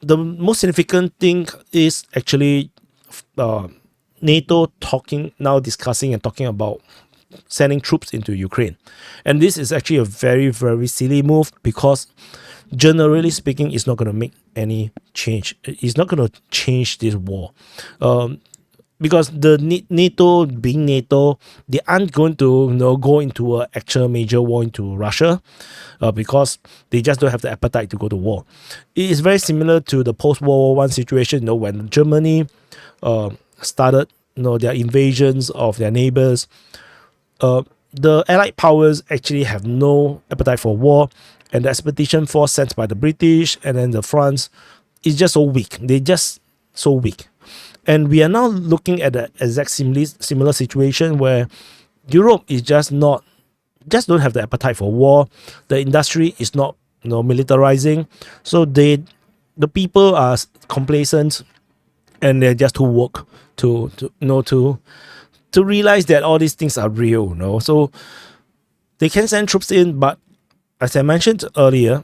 the most significant thing is actually NATO discussing and talking about sending troops into Ukraine. And this is actually a very, very silly move because generally speaking, it's not going to make any change. It's not going to change this war. Because the NATO being NATO, they aren't going to go into an actual major war into Russia because they just don't have the appetite to go to war. It is very similar to the post-World War I situation, when Germany started their invasions of their neighbors. The Allied powers actually have no appetite for war, and the expedition force sent by the British and then the France is just so weak. They're just so weak. And we are now looking at the exact similar situation where Europe is just don't have the appetite for war. The industry is not militarizing. So the people are complacent and they're just too woke to realize that all these things are real. So they can send troops in, but as I mentioned earlier,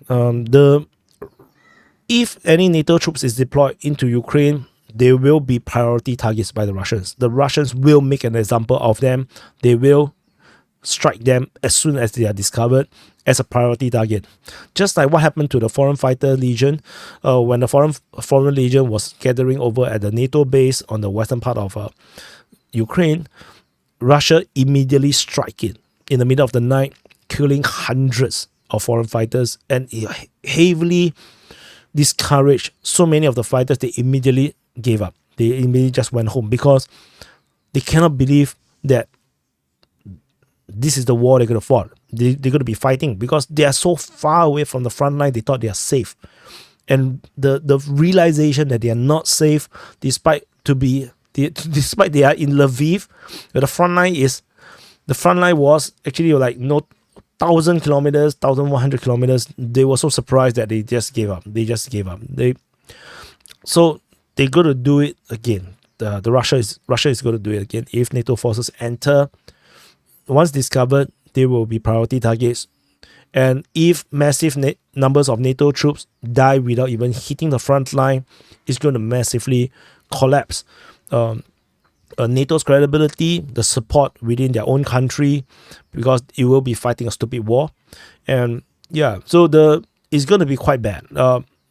if any NATO troops is deployed into Ukraine, they will be priority targets by the Russians. The Russians will make an example of them. They will strike them as soon as they are discovered as a priority target. Just like what happened to the Foreign Fighter Legion when the Foreign Legion was gathering over at the NATO base on the western part of Ukraine, Russia immediately struck it in the middle of the night, killing hundreds of foreign fighters, and it heavily discouraged so many of the fighters. They immediately gave up. They immediately just went home because they cannot believe that this is the war they're going to fight. They're going to be fighting because they are so far away from the front line. They thought they are safe, and the realization that they are not safe, despite they are in Lviv, the front line was actually like 1,000 kilometers, 1,100 kilometers. They were so surprised that they just gave up. So they're going to do it again. The Russia is going to do it again. If NATO forces enter, once discovered, they will be priority targets. And if massive numbers of NATO troops die without even hitting the front line, it's going to massively collapse NATO's credibility, the support within their own country, because it will be fighting a stupid war. And yeah, so it's going to be quite bad.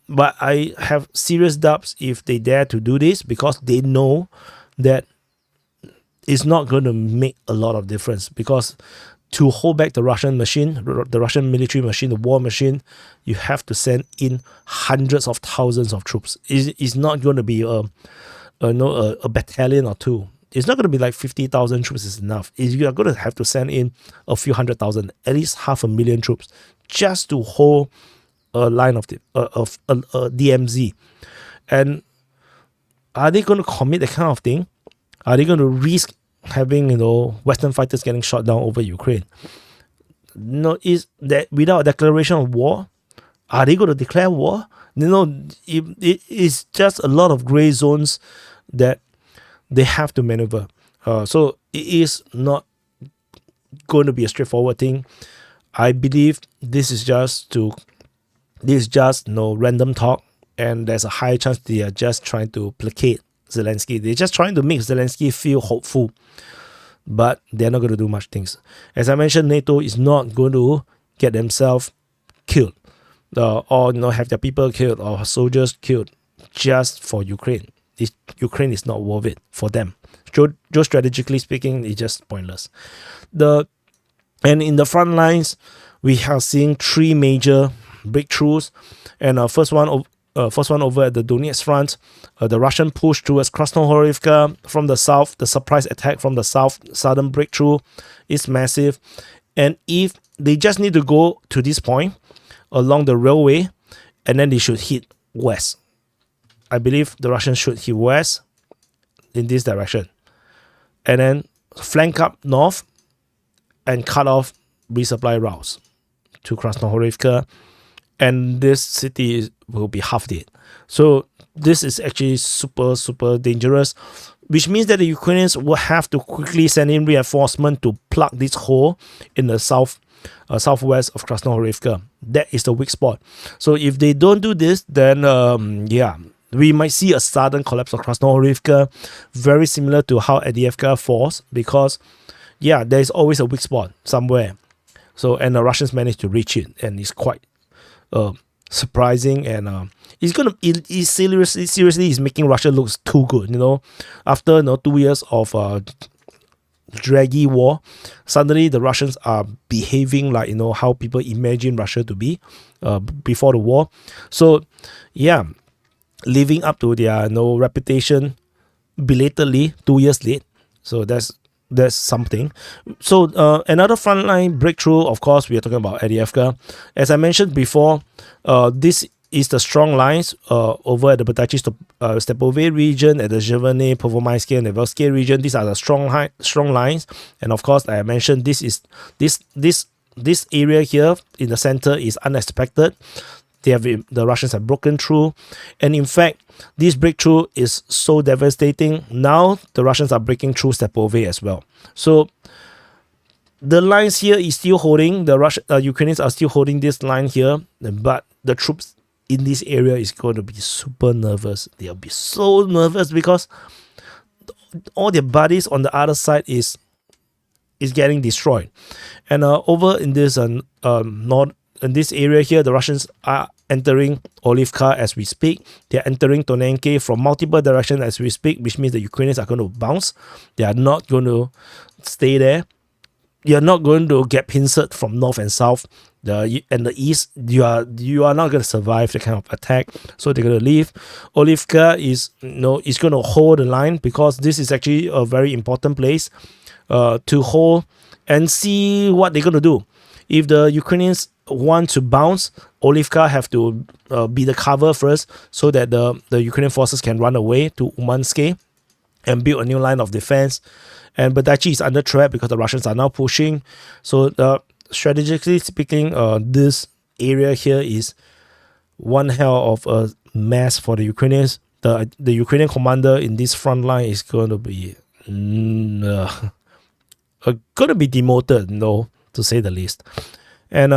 But I have serious doubts if they dare to do this, because they know that it's not going to make a lot of difference. Because to hold back the Russian machine, the Russian military machine, the war machine, you have to send in hundreds of thousands of troops. It's not going to be a battalion or two. It's not going to be like 50,000 troops is enough. You are going to have to send in a few 100,000, at least 500,000 troops, just to hold a line of DMZ. And are they going to commit that kind of thing? Are they going to risk having Western fighters getting shot down over Ukraine? No, is that without a declaration of war? Are they going to declare war? It is just a lot of gray zones that they have to maneuver. So it is not going to be a straightforward thing. I believe this is just random talk, and there's a high chance they are just trying to placate Zelensky. They're just trying to make Zelensky feel hopeful, but they're not going to do much things. As I mentioned, NATO is not going to get themselves killed, or have their people killed or soldiers killed just for Ukraine. Ukraine is not worth it for them. Geostrategically speaking, it's just pointless. And in the front lines, we have seen three major breakthroughs. And first one over at the Donetsk front, the Russian push towards Krasnohorivka from the south, the surprise attack from the southern breakthrough is massive. And if they just need to go to this point along the railway, and then they should hit west. I believe the Russians should hit west in this direction, and then flank up north and cut off resupply routes to Krasnohorivka, and this city will be half dead. So this is actually super, super dangerous, which means that the Ukrainians will have to quickly send in reinforcement to plug this hole in the south southwest of Krasnohorivka. That is the weak spot. So if they don't do this, then we might see a sudden collapse of Krasnohorivka, very similar to how Avdiivka falls, because there is always a weak spot somewhere. So, and the Russians managed to reach it, and it's quite surprising, and it seriously is making Russia look too good. After 2 years of draggy war, suddenly the Russians are behaving like how people imagine Russia to be before the war. So living up to their reputation belatedly 2 years late. So that's something. So another frontline breakthrough, of course, we are talking about Avdiivka. As I mentioned before, this is the strong lines over at the Batachi Stepove region, at the Zhevene, Povomaysky, and Nevelsky region. These are the strong lines. And of course, like I mentioned, this area here in the center is unexpected. The Russians have broken through, and in fact, this breakthrough is so devastating. Now the Russians are breaking through Stepove as well. So the lines here is still holding. The Ukrainians are still holding this line here, but the troops in this area is going to be super nervous. They'll be so nervous because all their buddies on the other side is getting destroyed. And over in this in this area here, the Russians are entering Olivka as we speak. They're entering Tonenke from multiple directions as we speak, which means the Ukrainians are going to bounce. They are not going to stay there. You're not going to get pincered from north and south. And the east, you are not going to survive the kind of attack. So they're going to leave. Olivka is going to hold the line, because this is actually a very important place to hold and see what they're going to do. If the Ukrainians want to bounce, Olivka have to be the cover first, so that the Ukrainian forces can run away to Umansky and build a new line of defense. And Batachi is under threat because the Russians are now pushing. So strategically speaking, this area here is one hell of a mess for the Ukrainians. The Ukrainian commander in this front line is going to be demoted, to say the least. And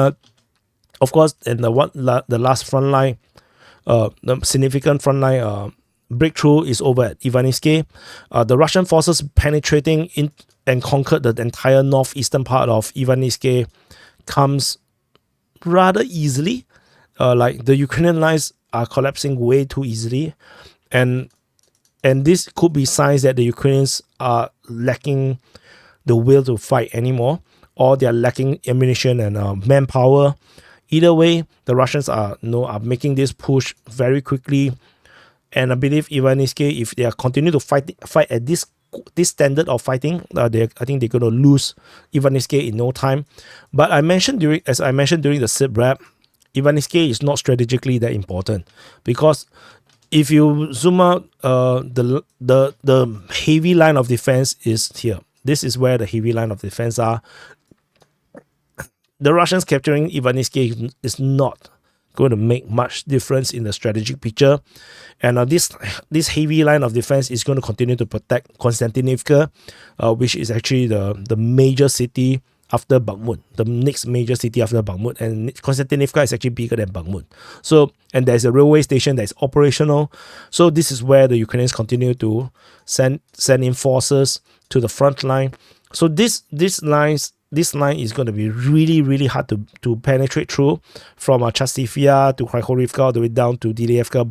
of course, and the last front line, the significant front line breakthrough is over at Ivanytsky. The Russian forces penetrating in and conquered the entire northeastern part of Ivanytsky comes rather easily. Like the Ukrainian lines are collapsing way too easily, and this could be signs that the Ukrainians are lacking the will to fight anymore, or they are lacking ammunition and manpower. Either way, the Russians are making this push very quickly. And I believe Ivanytsky, if they continue to fight at this standard of fighting, I think they're going to lose Ivanytsky in no time. But as I mentioned during the sit rep, Ivanytsky is not strategically that important, because if you zoom out, the heavy line of defense is here. This is where the heavy line of defense are. The Russians capturing Ivanytsky is not going to make much difference in the strategic picture. And this heavy line of defense is going to continue to protect Konstantinivka, which is actually the major city after Bakhmut, the next major city after Bakhmut. And Konstantinivka is actually bigger than Bakhmut. So, and there's a railway station that is operational. So this is where the Ukrainians continue to send in forces to the front line. So this line is going to be really, really hard to penetrate through, from Chastivia to Krychorivka all the way down to Dilievka,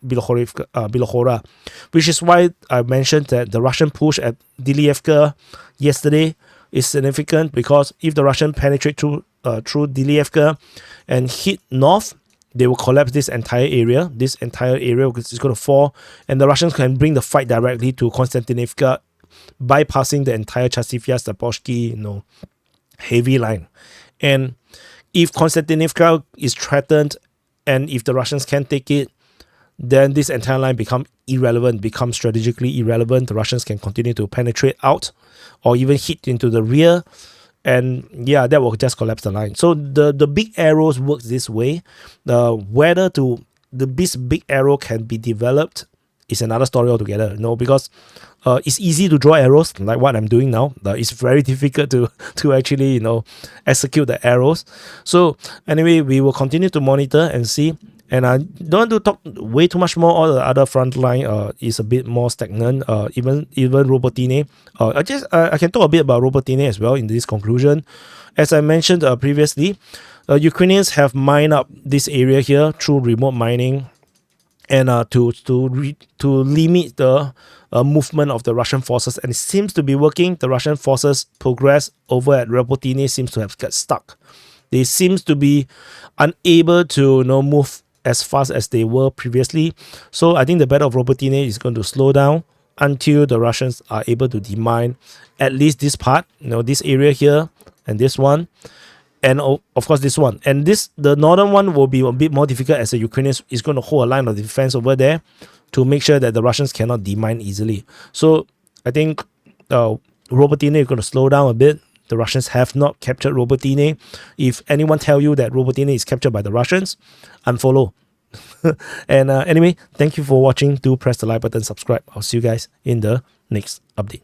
Bilohora, which is why I mentioned that the Russian push at Dilievka yesterday is significant, because if the Russians penetrate through Dilievka and hit north, they will collapse this entire area. This entire area is going to fall, and the Russians can bring the fight directly to Konstantinivka, bypassing the entire Chastivia, Zaporizhzhia, heavy line. And if Konstantinivka is threatened, and if the Russians can't take it, then this entire line becomes strategically irrelevant. The Russians can continue to penetrate out or even hit into the rear, and that will just collapse the line. So the big arrows work this way. Whether this big arrow can be developed is another story altogether. Because it's easy to draw arrows like what I'm doing now. It's very difficult to actually execute the arrows. So anyway, we will continue to monitor and see. And I don't want to talk way too much more. All the other front line is a bit more stagnant. Even Robertine. I can talk a bit about Robertine as well in this conclusion. As I mentioned previously, Ukrainians have mined up this area here through remote mining, and to limit the movement of the Russian forces, and it seems to be working. The Russian forces progress over at Robertine seems to have got stuck. They seems to be unable to move as fast as they were previously. So I think the Battle of Robertine is going to slow down until the Russians are able to demine at least this part, this area here and this one, and of course this one. And the northern one will be a bit more difficult, as the Ukrainians is going to hold a line of defense over there to make sure that the Russians cannot demine easily. So I think Robertine is going to slow down a bit. The Russians have not captured Robertine. If anyone tell you that Robertine is captured by the Russians, unfollow. And anyway, thank you for watching. Do press the like button, subscribe. I'll see you guys in the next update.